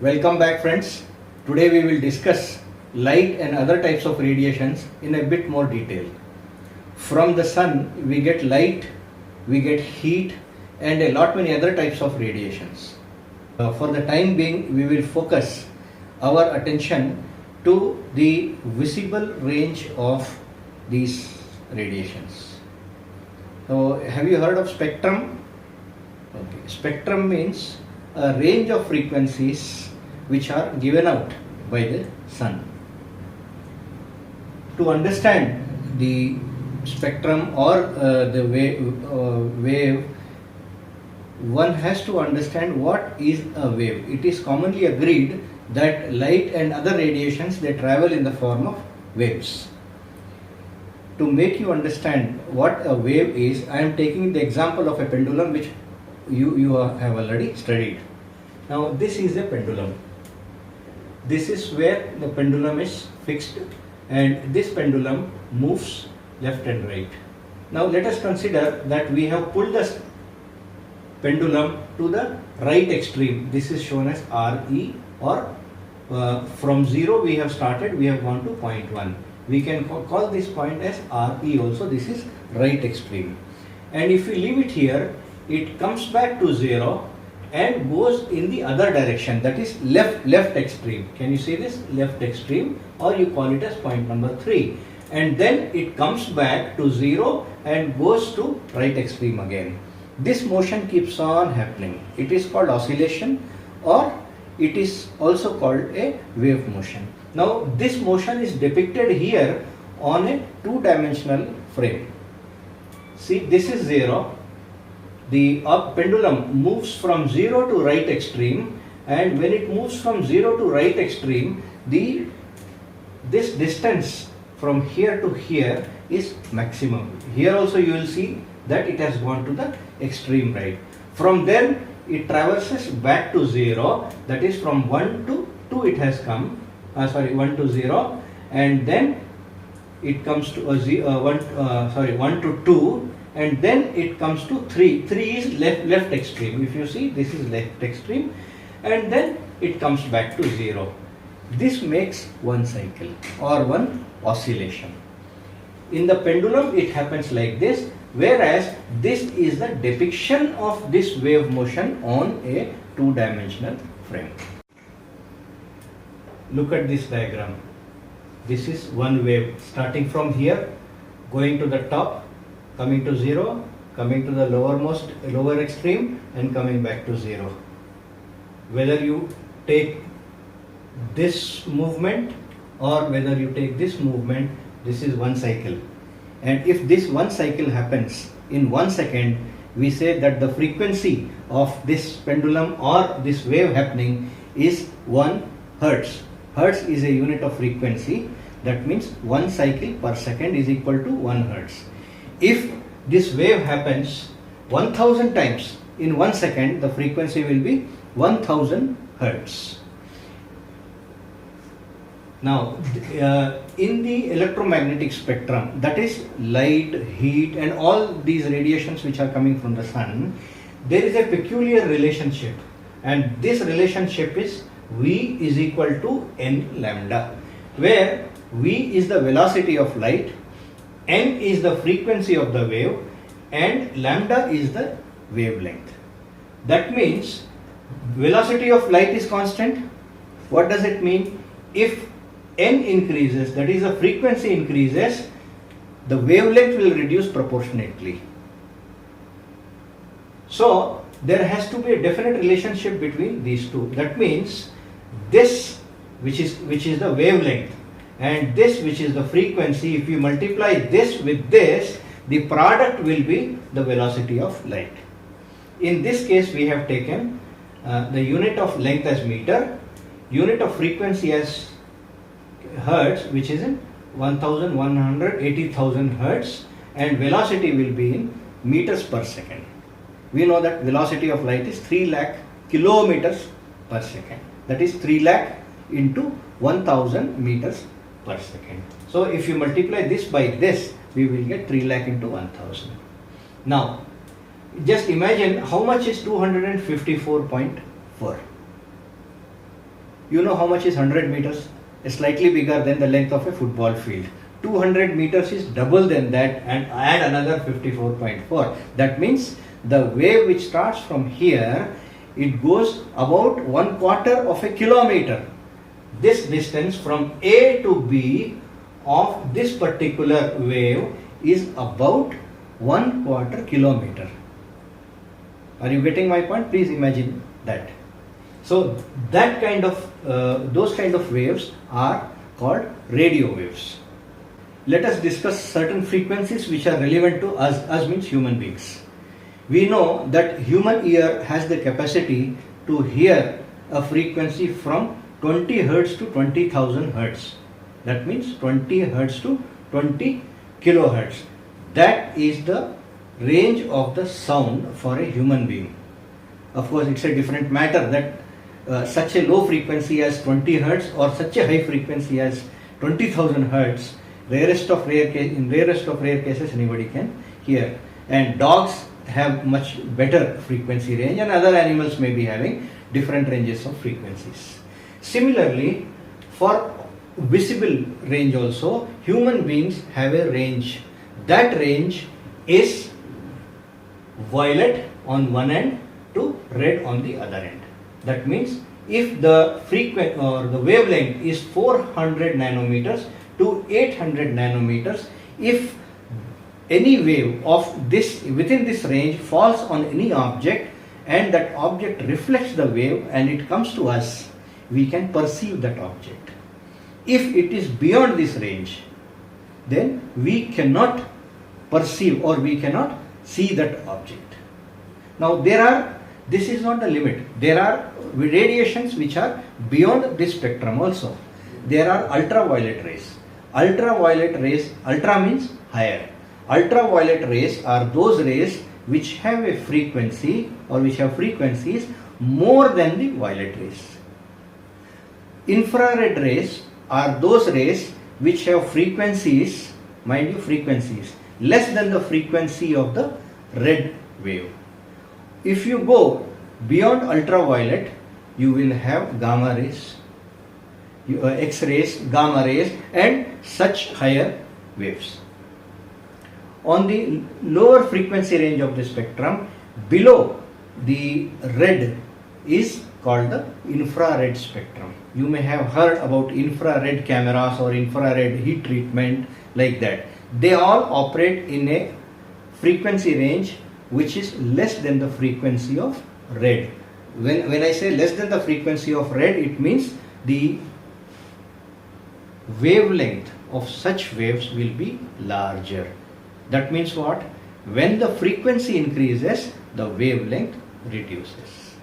Welcome back, friends. Today we will discuss light and other types of radiations in a bit more detail. From the sun we get light, we get heat and a lot many other types of radiations. For the time being we will focus our attention to the visible range of these radiations. So have you heard of spectrum? Okay. Spectrum means a range of frequencies which are given out by the sun. To understand the spectrum or the wave, one has to understand what is a wave. It is commonly agreed that light and other radiations, they travel in the form of waves. To make you understand what a wave is, I am taking the example of a pendulum which you have already studied. Now this is a pendulum. This is where the pendulum is fixed and this pendulum moves left and right. Now let us consider that we have pulled the pendulum to the right extreme. This is shown as RE, or from 0 we have started, we have gone to point 1. We can call this point as RE also. This is right extreme. And if we leave it here, it comes back to 0 and goes in the other direction, that is left extreme. Can you see this? Left extreme, or you call it as point number 3. And then it comes back to 0 and goes to right extreme again. This motion keeps on happening. It is called oscillation, or it is also called a wave motion. Now this motion is depicted here on a two-dimensional frame. See, this is 0. The pendulum moves from 0 to right extreme, and when it moves from 0 to right extreme, this distance from here to here is maximum. Here also you will see that it has gone to the extreme right. From then it traverses back to 0, that is from 1 to 2 it has come, 1 to 0, and then it comes to 1 to 2, and then it comes to 3. 3 is left extreme. If you see, this is left extreme, and then it comes back to 0. This makes one cycle or one oscillation. In the pendulum it happens like this, whereas this is the depiction of this wave motion on a two-dimensional frame. Look at this diagram. This is one wave starting from here, going to the top, coming to 0, coming to the lower extreme, and coming back to 0. Whether you take this movement or whether you take this movement, this is one cycle. And if this one cycle happens in 1 second, we say that the frequency of this pendulum or this wave happening is 1 Hertz. Hertz is a unit of frequency. That means 1 cycle per second is equal to 1 Hertz. If this wave happens 1000 times in 1 second, the frequency will be 1000 Hertz. Now, in the electromagnetic spectrum, that is light, heat and all these radiations which are coming from the sun, there is a peculiar relationship, and this relationship is V is equal to n lambda, where V is the velocity of light, n is the frequency of the wave, and lambda is the wavelength. That means velocity of light is constant. What does it mean? If n increases, that is the frequency increases, the wavelength will reduce proportionately. So there has to be a definite relationship between these two. That means this which is the wavelength and this which is the frequency, if you multiply this with this, the product will be the velocity of light. In this case we have taken the unit of length as meter, unit of frequency as Hertz, which is in 1180,000 Hertz, and velocity will be in meters per second. We know that velocity of light is 3 lakh kilometers per second. That is 3 lakh into 1000 meters per second. So if you multiply this by this, we will get 3 lakh into 1000. Now just imagine how much is 254.4. You know how much is 100 meters? It's slightly bigger than the length of a football field. 200 meters is double than that, and add another 54.4. That means the wave which starts from here, it goes about 1/4 of a kilometer. This distance from A to B of this particular wave is about 1/4 kilometer. Are you getting my point? Please imagine that. So that kind of those kind of waves are called radio waves. Let us discuss certain frequencies which are relevant to us. Us means human beings. We know that human ear has the capacity to hear a frequency from 20 hertz to 20,000 hertz. That means 20 hertz to 20 kilohertz. That is the range of the sound for a human being. Of course, it's a different matter that such a low frequency as 20 hertz or such a high frequency as 20,000 hertz, in rarest of rare cases anybody can hear. And dogs have much better frequency range, and other animals may be having different ranges of frequencies. Similarly, for visible range also, human beings have a range. That range is violet on one end to red on the other end. That means if the frequency or the wavelength is 400 nanometers to 800 nanometers, if any wave of this within this range falls on any object and that object reflects the wave and it comes to us, we can perceive that object. If it is beyond this range, then we cannot perceive or we cannot see that object. Now this is not the limit. There are radiations which are beyond this spectrum also. There are ultraviolet rays. Ultraviolet rays, ultra means higher. Ultraviolet rays are those rays which have a frequency or which have frequencies more than the violet rays. Infrared rays are those rays which have frequencies, mind you, frequencies less than the frequency of the red wave. If you go beyond ultraviolet, you will have gamma rays, X-rays, gamma rays, and such higher waves. On the lower frequency range of the spectrum, below the red is called the infrared spectrum. You may have heard about infrared cameras or infrared heat treatment like that. They all operate in a frequency range which is less than the frequency of red. When I say less than the frequency of red, it means the wavelength of such waves will be larger. That means what? When the frequency increases, the wavelength reduces.